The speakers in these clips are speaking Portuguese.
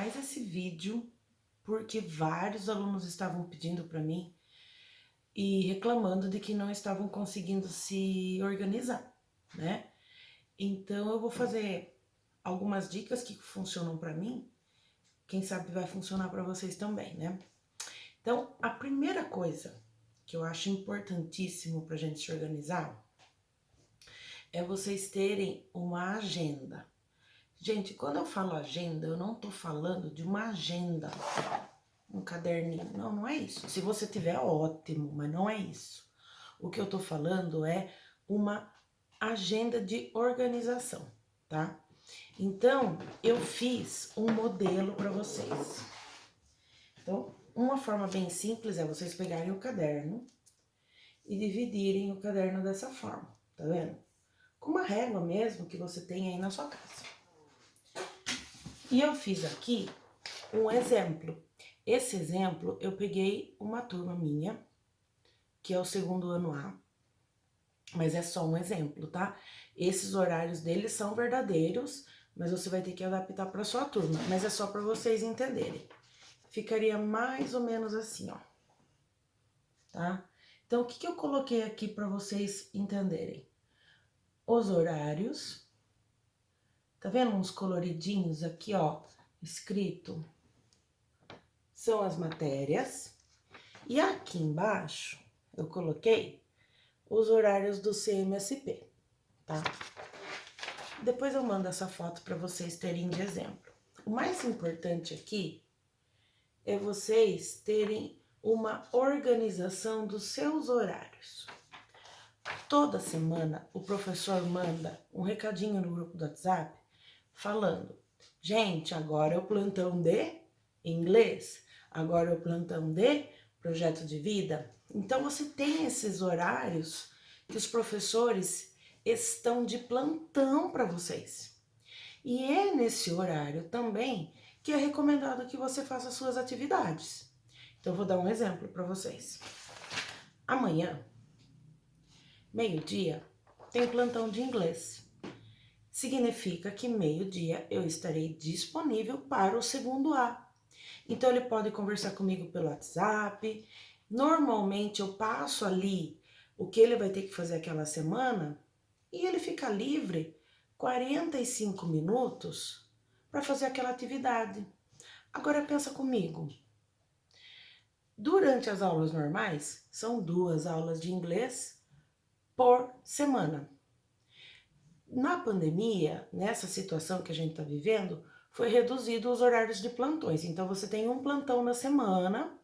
mais esse vídeo porque vários alunos estavam pedindo para mim e reclamando de que não estavam conseguindo se organizar, né? Então eu vou fazer algumas dicas que funcionam para mim, quem sabe vai funcionar para vocês também, né? Então, a primeira coisa que eu acho importantíssimo para a gente se organizar é vocês terem uma agenda. Gente, quando eu falo agenda, eu não tô falando de uma agenda, um caderninho. Não, não é isso. Se você tiver, ótimo, mas não é isso. O que eu tô falando é uma agenda de organização, tá? Então, eu fiz um modelo para vocês. Então, uma forma bem simples é vocês pegarem o caderno e dividirem o caderno dessa forma, tá vendo? Com uma régua mesmo que você tem aí na sua casa. E eu fiz aqui um exemplo. Esse exemplo eu peguei uma turma minha, que é o segundo ano A, mas é só um exemplo, tá? Esses horários deles são verdadeiros, mas você vai ter que adaptar para sua turma, mas é só para vocês entenderem. Ficaria mais ou menos assim, ó. Tá? Então, o que eu coloquei aqui para vocês entenderem? Os horários. Tá vendo uns coloridinhos aqui, ó, escrito? São as matérias. E aqui embaixo eu coloquei os horários do CMSP, tá? Depois eu mando essa foto para vocês terem de exemplo. O mais importante aqui é vocês terem uma organização dos seus horários. Toda semana o professor manda um recadinho no grupo do WhatsApp falando: gente, agora é o plantão de inglês, agora é o plantão de projeto de vida. Então você tem esses horários que os professores estão de plantão para vocês. E é nesse horário também que é recomendado que você faça suas atividades. Então eu vou dar um exemplo para vocês. Amanhã, meio-dia, tem plantão de inglês. Significa que meio-dia eu estarei disponível para o segundo A. Então ele pode conversar comigo pelo WhatsApp. Normalmente eu passo ali o que ele vai ter que fazer aquela semana e ele fica livre 45 minutos para fazer aquela atividade. Agora pensa comigo. Durante as aulas normais, são 2 aulas de inglês por semana. Na pandemia, nessa situação que a gente está vivendo, foi reduzido os horários de plantões. Então, você tem um plantão na semana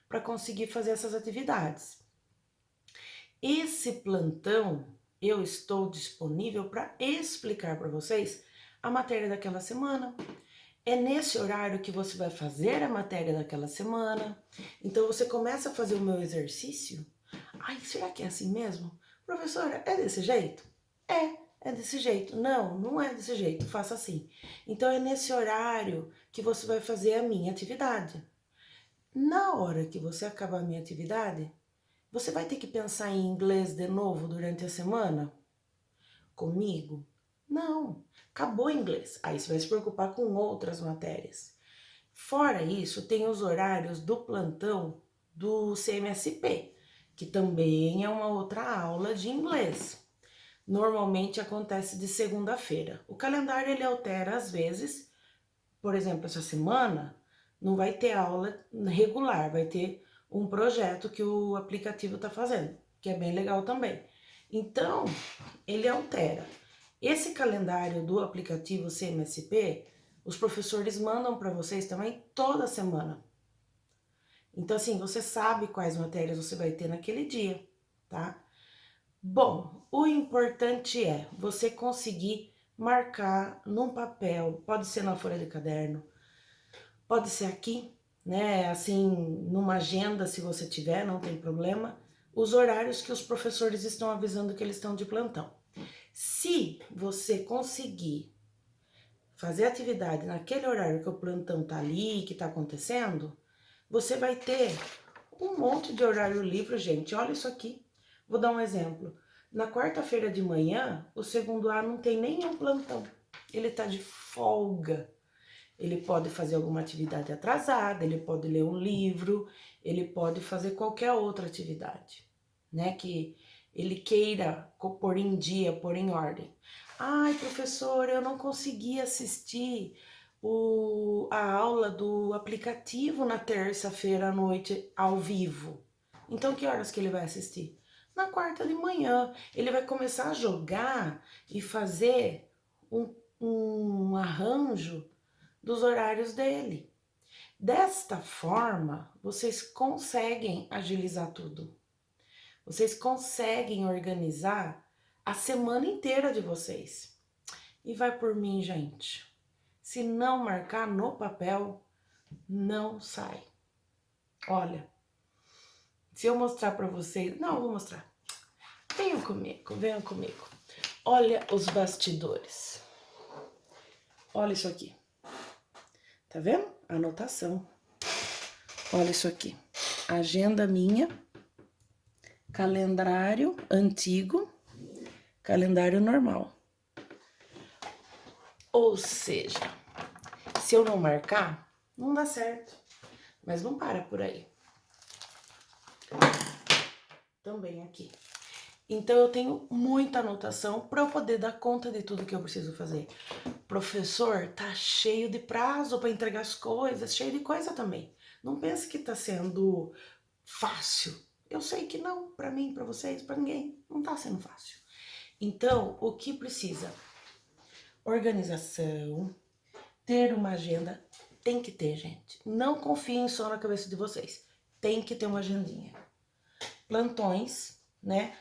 para conseguir fazer essas atividades. Esse plantão, eu estou disponível para explicar para vocês a matéria daquela semana. É nesse horário que você vai fazer a matéria daquela semana. Então, você começa a fazer o meu exercício. Ai, será que é assim mesmo? Professora, é desse jeito? É desse jeito. Não, não é desse jeito, faça assim. Então é nesse horário que você vai fazer a minha atividade. Na hora que você acabar a minha atividade, você vai ter que pensar em inglês de novo durante a semana? Comigo? Não, acabou o inglês. Aí você vai se preocupar com outras matérias. Fora isso, tem os horários do plantão do CMSP, que também é uma outra aula de inglês. Normalmente acontece de segunda-feira. O calendário ele altera às vezes. Por exemplo, essa semana não vai ter aula regular, vai ter um projeto que o aplicativo está fazendo, que é bem legal também. Então, ele altera. Esse calendário do aplicativo CMSP, os professores mandam para vocês também toda semana. Então, assim, você sabe quais matérias você vai ter naquele dia, tá? Bom, o importante é você conseguir marcar num papel, pode ser na folha de caderno, pode ser aqui, né, assim, numa agenda, se você tiver, não tem problema, os horários que os professores estão avisando que eles estão de plantão. Se você conseguir fazer atividade naquele horário que o plantão tá ali, que tá acontecendo, você vai ter um monte de horário livre, gente. Olha isso aqui. Vou dar um exemplo. Na quarta-feira de manhã, o segundo A não tem nenhum plantão. Ele tá de folga. Ele pode fazer alguma atividade atrasada, ele pode ler um livro, ele pode fazer qualquer outra atividade, né? Que ele queira pôr em dia, pôr em ordem. Ai, professor, eu não consegui assistir a aula do aplicativo na terça-feira à noite ao vivo. Então, que horas que ele vai assistir? Na quarta de manhã. Ele vai começar a jogar e fazer um arranjo dos horários dele. Desta forma, vocês conseguem agilizar tudo. Vocês conseguem organizar a semana inteira de vocês. E vai por mim, gente. Se não marcar no papel, não sai. Olha, se eu mostrar para vocês... Não, eu vou mostrar. Venham comigo, venham comigo. Olha os bastidores. Olha isso aqui. Tá vendo? Anotação. Olha isso aqui. Agenda minha. Calendário antigo. Calendário normal. Ou seja, se eu não marcar, não dá certo. Mas não para por aí. Também aqui. Então eu tenho muita anotação para eu poder dar conta de tudo que eu preciso fazer. Professor, tá cheio de prazo para entregar as coisas, cheio de coisa também. Não pense que tá sendo fácil. Eu sei que não, para mim, para vocês, para ninguém, não tá sendo fácil. Então, o que precisa? Organização, ter uma agenda, tem que ter, gente. Não confiem só na cabeça de vocês. Tem que ter uma agendinha. Plantões, né?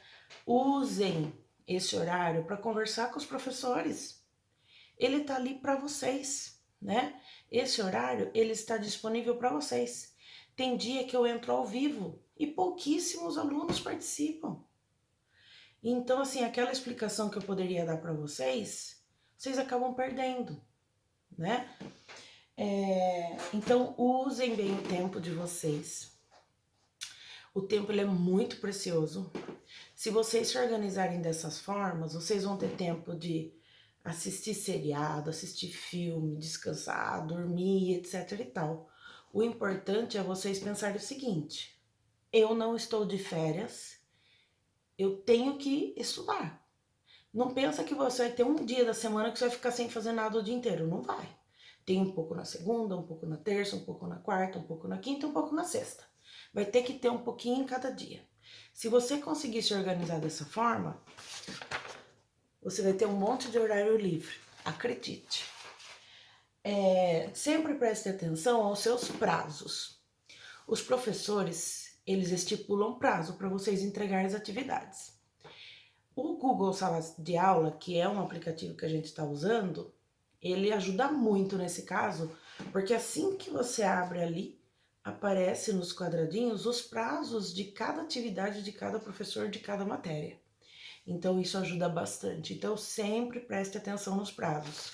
Usem esse horário para conversar com os professores. Ele tá ali para vocês, né? Esse horário, ele está disponível para vocês. Tem dia que eu entro ao vivo e pouquíssimos alunos participam. Então, assim, aquela explicação que eu poderia dar para vocês, vocês acabam perdendo, né? Então, usem bem o tempo de vocês. O tempo ele é muito precioso. Se vocês se organizarem dessas formas, vocês vão ter tempo de assistir seriado, assistir filme, descansar, dormir, etc e tal. O importante é vocês pensarem o seguinte: eu não estou de férias, eu tenho que estudar. Não pensa que você vai ter um dia da semana que você vai ficar sem fazer nada o dia inteiro. Não vai. Tem um pouco na segunda, um pouco na terça, um pouco na quarta, um pouco na quinta, um pouco na sexta. Vai ter que ter um pouquinho em cada dia. Se você conseguir se organizar dessa forma, você vai ter um monte de horário livre. Acredite. Sempre preste atenção aos seus prazos. Os professores, eles estipulam prazo para vocês entregarem as atividades. O Google Sala de Aula, que é um aplicativo que a gente está usando, ele ajuda muito nesse caso, porque assim que você abre ali, aparece nos quadradinhos os prazos de cada atividade de cada professor de cada matéria. Então isso ajuda bastante. Então sempre preste atenção nos prazos.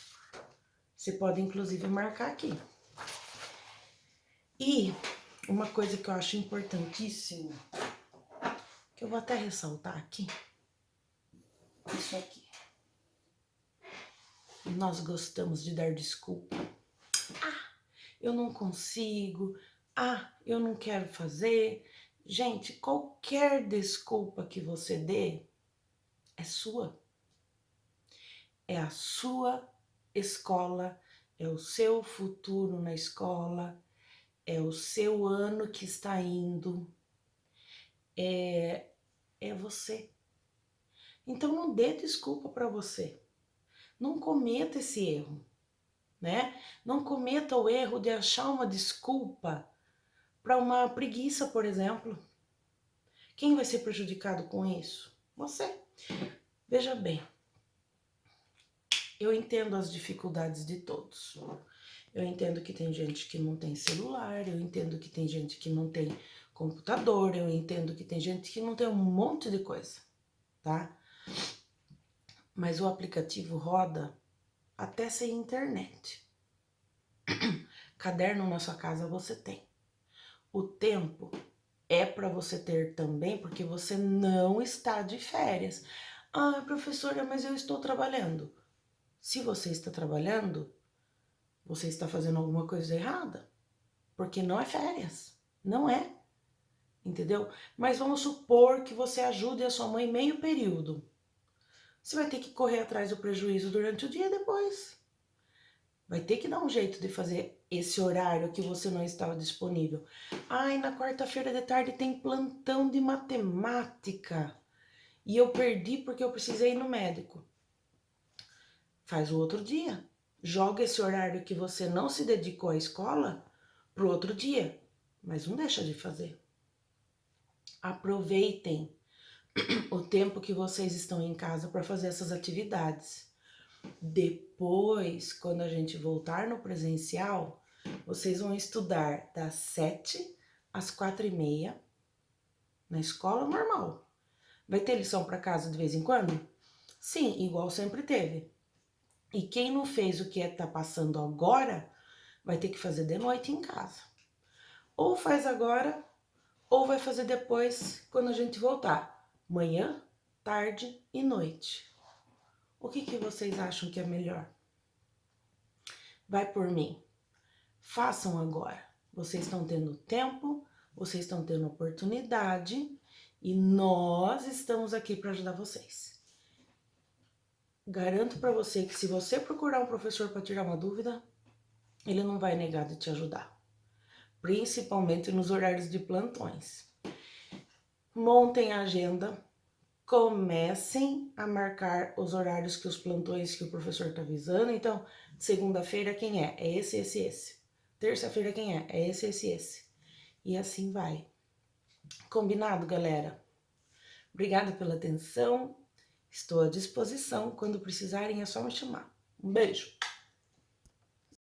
Você pode inclusive marcar aqui. E uma coisa que eu acho importantíssimo, que eu vou até ressaltar aqui, isso aqui. Nós gostamos de dar desculpa. Ah, eu não consigo. Ah, eu não quero fazer. Gente, qualquer desculpa que você dê é sua. É a sua escola, é o seu futuro na escola, é o seu ano que está indo, é você. Então não dê desculpa para você. Não cometa esse erro, né? Não cometa o erro de achar uma desculpa para uma preguiça, por exemplo. Quem vai ser prejudicado com isso? Você. Veja bem, eu entendo as dificuldades de todos. Eu entendo que tem gente que não tem celular, eu entendo que tem gente que não tem computador, eu entendo que tem gente que não tem um monte de coisa, tá? Mas o aplicativo roda até sem internet. Caderno na sua casa você tem. O tempo é para você ter também, porque você não está de férias. Ah, professora, mas eu estou trabalhando. Se você está trabalhando, você está fazendo alguma coisa errada, porque não é férias, não é, entendeu? Mas vamos supor que você ajude a sua mãe meio período. Você vai ter que correr atrás do prejuízo durante o dia depois. Vai ter que dar um jeito de fazer esse horário que você não estava disponível. Ai, na quarta-feira de tarde tem plantão de matemática. E eu perdi porque eu precisei ir no médico. Faz o outro dia. Joga esse horário que você não se dedicou à escola pro outro dia. Mas não deixa de fazer. Aproveitem o tempo que vocês estão em casa para fazer essas atividades. Depois, quando a gente voltar no presencial, vocês vão estudar das 7 às 4h30 na escola normal. Vai ter lição para casa de vez em quando? Sim, igual sempre teve. E quem não fez o que tá passando agora, vai ter que fazer de noite em casa. Ou faz agora, ou vai fazer depois, quando a gente voltar. Manhã, tarde e noite. O que vocês acham que é melhor? Vai por mim. Façam agora. Vocês estão tendo tempo, vocês estão tendo oportunidade e nós estamos aqui para ajudar vocês. Garanto para você que se você procurar um professor para tirar uma dúvida, ele não vai negar de te ajudar. Principalmente nos horários de plantões. Montem a agenda, comecem a marcar os horários que os plantões que o professor está avisando. Então, segunda-feira quem é? É esse, esse, esse. Terça-feira quem é? É esse, esse, esse. E assim vai. Combinado, galera? Obrigada pela atenção. Estou à disposição. Quando precisarem é só me chamar. Um beijo!